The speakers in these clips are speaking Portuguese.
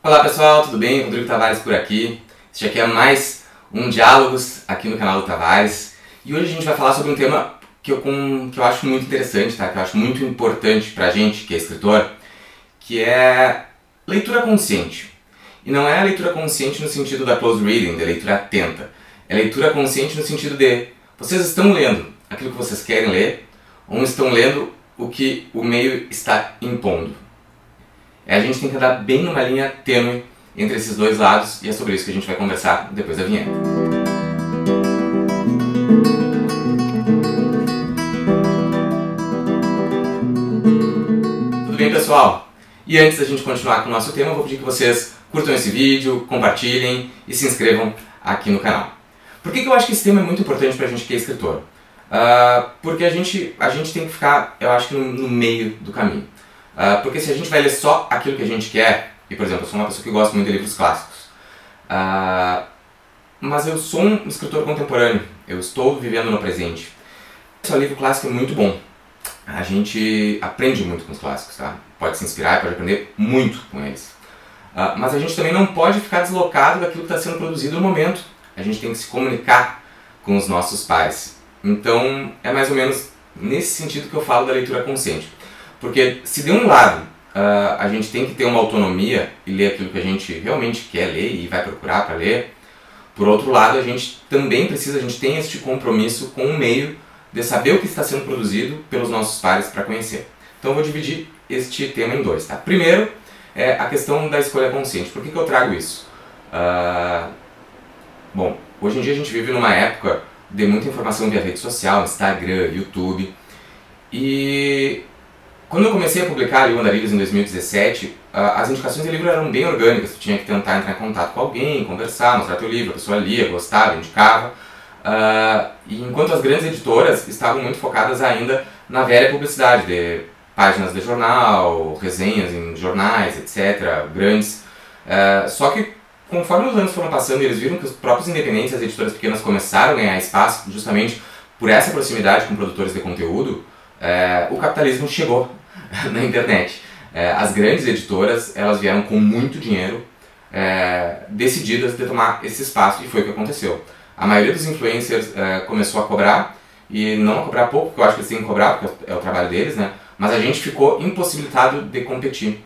Olá pessoal, tudo bem? Rodrigo Tavares por aqui. Este aqui é mais um Diálogos aqui no canal do Tavares. E hoje a gente vai falar sobre um tema que eu acho muito interessante, tá? Que eu acho muito importante pra gente que é escritor, que é leitura consciente. E não é a leitura consciente no sentido da close reading, da leitura atenta. É leitura consciente no sentido de vocês estão lendo aquilo que vocês querem ler ou estão lendo o que o meio está impondo. A gente tem que andar bem numa linha tênue entre esses dois lados e é sobre isso que a gente vai conversar depois da vinheta. Tudo bem, pessoal? E antes da gente continuar com o nosso tema, eu vou pedir que vocês curtam esse vídeo, compartilhem e se inscrevam aqui no canal. Por que eu acho que esse tema é muito importante pra gente que é escritor? Porque a gente tem que ficar, eu acho que no meio do caminho. Porque se a gente vai ler só aquilo que a gente quer, e por exemplo, eu sou uma pessoa que gosta muito de livros clássicos, mas eu sou um escritor contemporâneo, eu estou vivendo no presente. Esse livro clássico é muito bom, a gente aprende muito com os clássicos, tá? Pode se inspirar, pode aprender muito com eles. Mas a gente também não pode ficar deslocado daquilo que está sendo produzido no momento, a gente tem que se comunicar com os nossos pares. Então é mais ou menos nesse sentido que eu falo da leitura consciente. Porque se de um lado a gente tem que ter uma autonomia e ler aquilo que a gente realmente quer ler e vai procurar para ler, por outro lado a gente também precisa, a gente tem este compromisso com o meio de saber o que está sendo produzido pelos nossos pares para conhecer. Então eu vou dividir este tema em dois, tá? Primeiro é a questão da escolha consciente. Por que eu trago isso? Bom, hoje em dia a gente vive numa época de muita informação via rede social, Instagram, YouTube, e quando eu comecei a publicar ali o Andarilhos em 2017, as indicações de livro eram bem orgânicas, tu tinha que tentar entrar em contato com alguém, conversar, mostrar teu livro, a pessoa lia, gostava, indicava, e enquanto as grandes editoras estavam muito focadas ainda na velha publicidade, de páginas de jornal, resenhas em jornais, etc., grandes, só que conforme os anos foram passando e eles viram que os próprios independentes e as editoras pequenas começaram a ganhar espaço justamente por essa proximidade com produtores de conteúdo, o capitalismo chegou na internet. As grandes editoras, elas vieram com muito dinheiro, decididas de tomar esse espaço, e foi o que aconteceu. A maioria dos influencers começou a cobrar, e não a cobrar pouco, porque eu acho que eles têm que cobrar, porque é o trabalho deles, né? Mas a gente ficou impossibilitado de competir,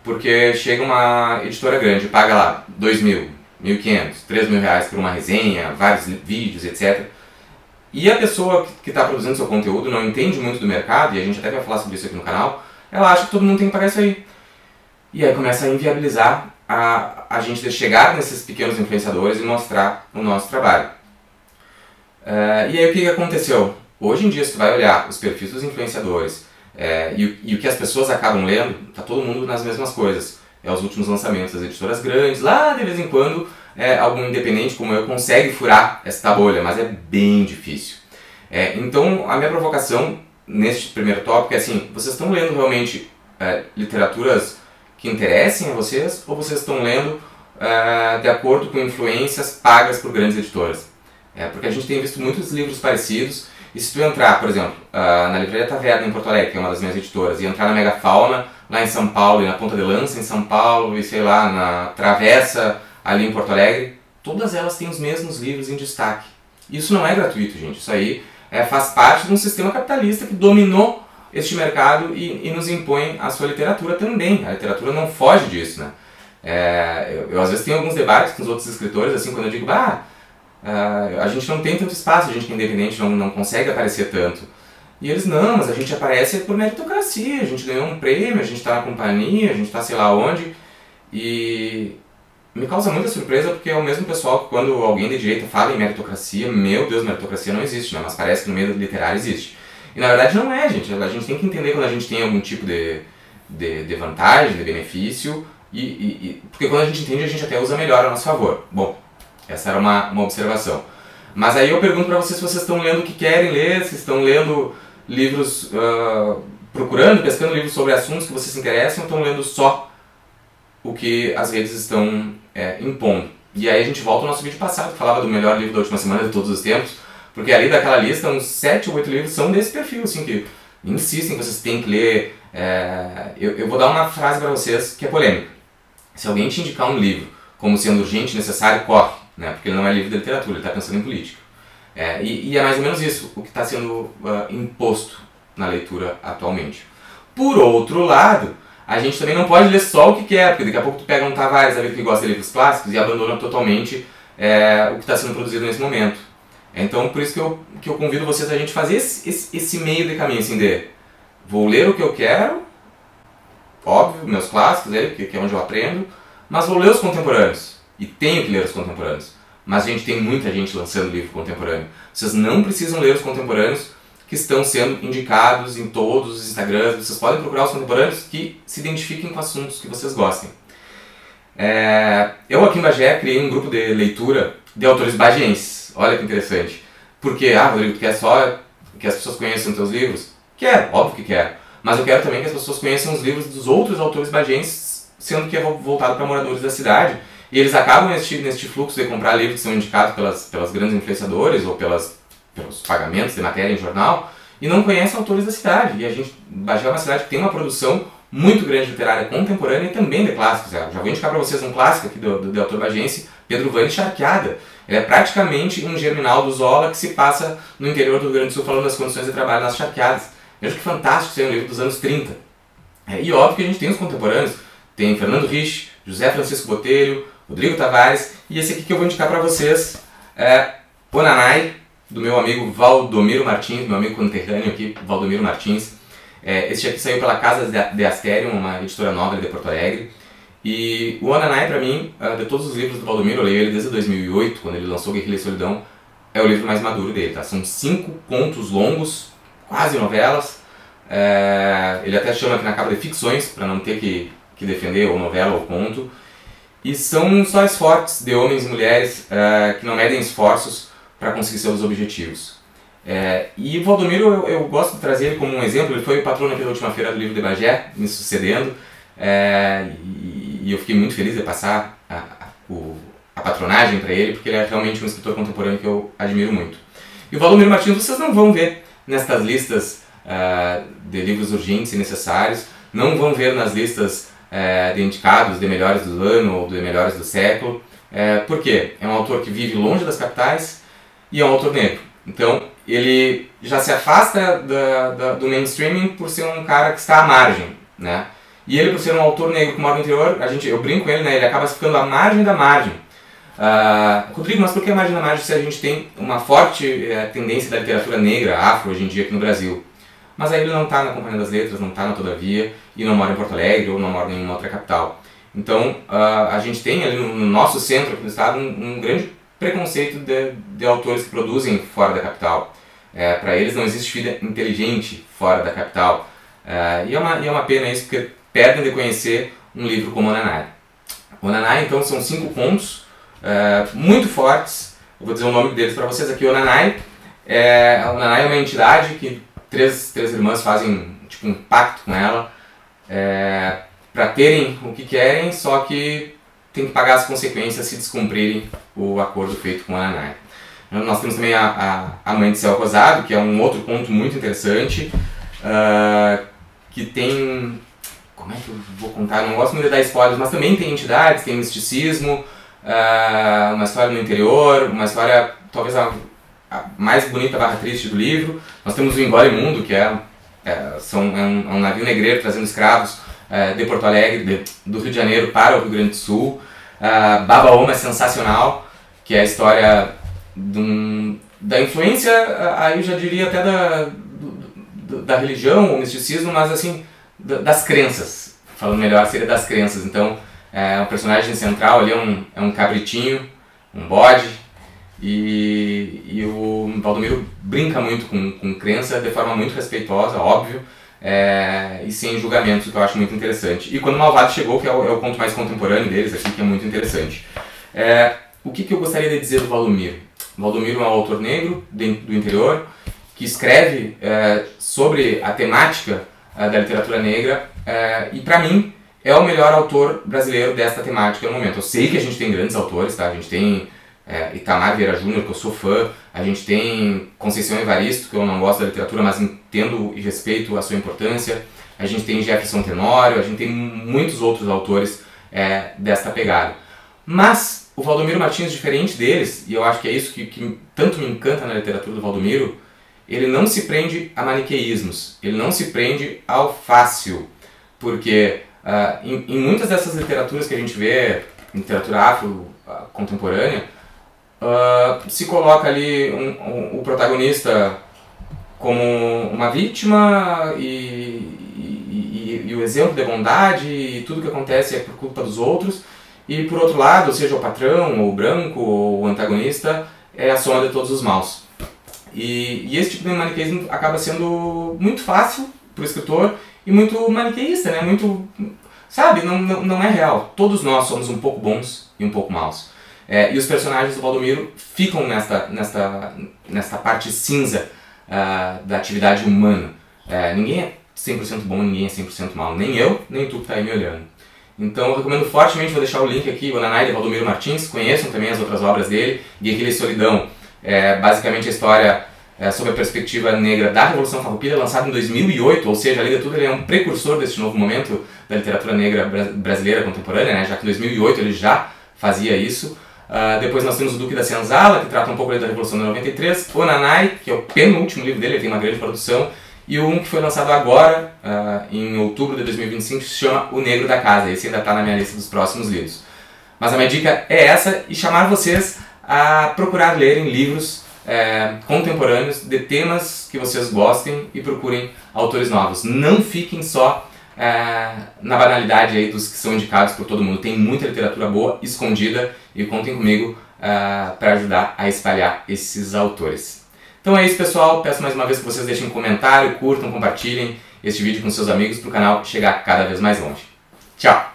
porque chega uma editora grande, paga lá 2.000, 1.500, 3.000 reais por uma resenha, vários vídeos, etc., e a pessoa que está produzindo seu conteúdo não entende muito do mercado, e a gente até vai falar sobre isso aqui no canal, ela acha que todo mundo tem que pagar isso aí. E aí começa a inviabilizar a gente de chegar nesses pequenos influenciadores e mostrar o nosso trabalho. E aí o que aconteceu? Hoje em dia, se tu vai olhar os perfis dos influenciadores e o que as pessoas acabam lendo, tá todo mundo nas mesmas coisas. É os últimos lançamentos das editoras grandes, lá de vez em quando algum independente como eu consegue furar essa bolha, mas é bem difícil. Então a minha provocação neste primeiro tópico é assim, vocês estão lendo realmente literaturas que interessem a vocês, ou vocês estão lendo de acordo com influências pagas por grandes editoras? Porque a gente tem visto muitos livros parecidos, e se tu entrar, por exemplo, na Livraria Taverna em Porto Alegre, que é uma das minhas editoras, e entrar na Megafauna lá em São Paulo, e na Ponta de Lança em São Paulo, e sei lá, na Travessa ali em Porto Alegre, todas elas têm os mesmos livros em destaque. Isso não é gratuito, gente. Isso aí faz parte de um sistema capitalista que dominou este mercado e nos impõe a sua literatura também. A literatura não foge disso, né? Eu às vezes tenho alguns debates com os outros escritores, assim, quando eu digo, a gente não tem tanto espaço, a gente que é independente não consegue aparecer tanto. E eles, não, mas a gente aparece por meritocracia, a gente ganhou um prêmio, a gente está na companhia, a gente está sei lá onde. E me causa muita surpresa porque é o mesmo pessoal que quando alguém de direita fala em meritocracia, meu Deus, meritocracia não existe, né? Mas parece que no meio literário existe. E na verdade não é, gente. A gente tem que entender quando a gente tem algum tipo de vantagem, de benefício, porque quando a gente entende a gente até usa melhor a nosso favor. Bom, essa era uma observação. Mas aí eu pergunto pra vocês se vocês estão lendo o que querem ler, se estão lendo livros, pescando livros sobre assuntos que vocês se interessam, ou estão lendo só o que as redes estão impondo. E aí a gente volta ao nosso vídeo passado, que falava do melhor livro da última semana de todos os tempos, porque ali daquela lista, uns 7 ou 8 livros são desse perfil, assim, que insistem que vocês têm que ler. Eu vou dar uma frase para vocês que é polêmica. Se alguém te indicar um livro como sendo urgente e necessário, corre, né? Porque ele não é livro de literatura, ele está pensando em política. E é mais ou menos isso o que está sendo imposto na leitura atualmente. Por outro lado, a gente também não pode ler só o que quer, porque daqui a pouco tu pega um Tavares que gosta de livros clássicos e abandona totalmente o que está sendo produzido nesse momento. Então, por isso que eu convido vocês a gente fazer esse meio de caminho, assim, de vou ler o que eu quero, óbvio, meus clássicos, que é onde eu aprendo, mas vou ler os contemporâneos, e tenho que ler os contemporâneos. Mas, gente, tem muita gente lançando livro contemporâneo. Vocês não precisam ler os contemporâneos que estão sendo indicados em todos os Instagrams. Vocês podem procurar os contemporâneos que se identifiquem com assuntos que vocês gostem. Eu aqui em Bagé criei um grupo de leitura de autores bagienses. Olha que interessante. Porque, Rodrigo, tu quer só que as pessoas conheçam os teus livros? Quero, óbvio que quero. Mas eu quero também que as pessoas conheçam os livros dos outros autores bagienses, sendo que é voltado para moradores da cidade. E eles acabam neste fluxo de comprar livros que são indicados pelas grandes influenciadoras ou pelos pagamentos de matéria em jornal e não conhecem autores da cidade. E Bagé é uma cidade que tem uma produção muito grande literária contemporânea e também de clássicos. Já vou indicar para vocês um clássico aqui do autor bagiense, Pedro Vane Charqueada. Ele é praticamente um germinal do Zola que se passa no interior do Rio Grande do Sul falando das condições de trabalho nas charqueadas. Veja que fantástico ser um livro dos anos 30. E óbvio que a gente tem os contemporâneos, tem Fernando Rich, José Francisco Botelho, Rodrigo Tavares, e esse aqui que eu vou indicar para vocês é O Nanai, do meu amigo Valdomiro Martins, meu amigo conterrâneo aqui, Valdomiro Martins. Esse aqui saiu pela Casa de Asterium, uma editora nova de Porto Alegre. E o Onanai, para mim, de todos os livros do Valdomiro, eu leio ele desde 2008, quando ele lançou Guerrilha e Solidão, é o livro mais maduro dele. Tá? São 5 contos longos, quase novelas. Ele até chama aqui na capa de ficções, para não ter que defender ou novela ou conto. E são histórias fortes de homens e mulheres que não medem esforços para conseguir seus objetivos. E o Valdomiro, eu gosto de trazer ele como um exemplo. Ele foi o patrono aqui da última feira do livro de Bagé, me sucedendo. E eu fiquei muito feliz de passar a patronagem para ele, porque ele é realmente um escritor contemporâneo que eu admiro muito. E o Valdomiro Martins vocês não vão ver nestas listas de livros urgentes e necessários, não vão ver nas listas de indicados de melhores do ano ou de melhores do século. Por quê? É um autor que vive longe das capitais e é um autor negro. Então ele já se afasta do mainstreaming por ser um cara que está à margem, né? E ele, por ser um autor negro que mora no interior, eu brinco com ele, né? Ele acaba ficando à margem da margem. Rodrigo, mas por que a margem da margem se a gente tem uma forte tendência da literatura negra, afro, hoje em dia aqui no Brasil? Mas aí ele não está na Companhia das Letras, não está na Todavia, e não mora em Porto Alegre ou não mora em nenhuma outra capital. Então a gente tem ali no nosso centro aqui do estado um grande preconceito de autores que produzem fora da capital. Para eles não existe vida inteligente fora da capital. E é uma pena isso, porque perdem de conhecer um livro como Onanai. Onanai, então, são 5 contos muito fortes. Eu vou dizer o nome deles para vocês aqui. Onanai é uma entidade que três irmãs fazem tipo um pacto com ela para terem o que querem, só que tem que pagar as consequências se descumprirem o acordo feito com Onanai. Nós temos também a Mãe de Céu Rosado, que é um outro conto muito interessante, que tem... Como é que eu vou contar? Eu não gosto muito de dar spoilers, mas também tem entidades, tem misticismo, uma história no interior, uma história talvez a mais bonita barra triste do livro. Nós temos o Engole Mundo, que é um navio negreiro trazendo escravos de Porto Alegre, do Rio de Janeiro para o Rio Grande do Sul. Babaoma é sensacional, que é a história da influência, aí eu já diria até da religião ou misticismo, mas assim, das crenças, falando melhor, seria das crenças. Então, o personagem central ali é um cabritinho, um bode, e o Valdomiro brinca muito com crença de forma muito respeitosa, óbvio, e sem julgamentos, o que eu acho muito interessante. E Quando o Malvado Chegou, que é o conto mais contemporâneo deles aqui, que é muito interessante. O que eu gostaria de dizer do Valdomiro? O Valdomiro é um autor negro do interior, que escreve sobre a temática da literatura negra, e para mim é o melhor autor brasileiro desta temática no momento. Eu sei que a gente tem grandes autores, tá? A gente tem Itamar Vieira Júnior, que eu sou fã, a gente tem Conceição Evaristo, que eu não gosto da literatura, mas entendo e respeito a sua importância, a gente tem Jefferson Tenório, a gente tem muitos outros autores desta pegada. Mas o Valdomiro Martins, diferente deles, e eu acho que é isso que tanto me encanta na literatura do Valdomiro, ele não se prende a maniqueísmos, ele não se prende ao fácil, porque em muitas dessas literaturas que a gente vê, literatura afro-contemporânea, se coloca ali o protagonista como uma vítima e o exemplo de bondade, e tudo que acontece é por culpa dos outros, e por outro lado, seja o patrão, ou o branco, ou o antagonista, é a soma de todos os maus. E esse tipo de maniqueísmo acaba sendo muito fácil para o escritor e muito maniqueísta, né? Muito, sabe, não é real. Todos nós somos um pouco bons e um pouco maus. E os personagens do Valdomiro ficam nesta parte cinza da atividade humana. Ninguém é 100% bom, ninguém é 100% mal. Nem eu, nem tu que está aí me olhando. Então eu recomendo fortemente, vou deixar o link aqui, o Nanai de Valdomiro Martins. Conheçam também as outras obras dele. Guerrilha e Solidão, basicamente a história sobre a perspectiva negra da Revolução Farroupilha, lançado em 2008, ou seja, além de tudo ele é um precursor desse novo momento da literatura negra brasileira contemporânea, né? Já que em 2008 ele já fazia isso. Depois nós temos o Duque da Senzala, que trata um pouco da Revolução de 93, o Nanai, que é o penúltimo livro dele, ele tem uma grande produção, e um que foi lançado agora, em outubro de 2025, se chama O Negro da Casa. Esse ainda está na minha lista dos próximos livros. Mas a minha dica é essa, e chamar vocês a procurar lerem livros contemporâneos de temas que vocês gostem e procurem autores novos. Não fiquem só na banalidade aí dos que são indicados por todo mundo. Tem muita literatura boa, escondida, e contem comigo para ajudar a espalhar esses autores. Então é isso, pessoal. Peço mais uma vez que vocês deixem um comentário, curtam, compartilhem este vídeo com seus amigos para o canal chegar cada vez mais longe. Tchau!